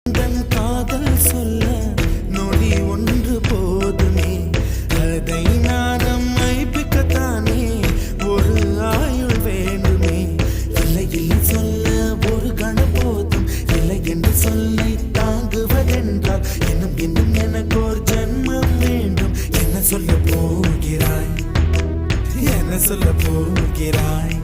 காதல் சொல்ல நொடி ஒன்று போதுமே, அதை நான் மைப்பிக்கத்தானே ஒரு ஆயுள் வேண்டுமே. இல்லை இல்லை சொல்ல ஒரு கணம் போதும், இல்லை என்று சொல்லை தாங்குவதென்றால் இன்னும் இன்னும் எனக்கு ஒரு ஜன்மம் வேண்டும். என்ன சொல்ல போகிறாய், என்ன சொல்ல போகிறாய்?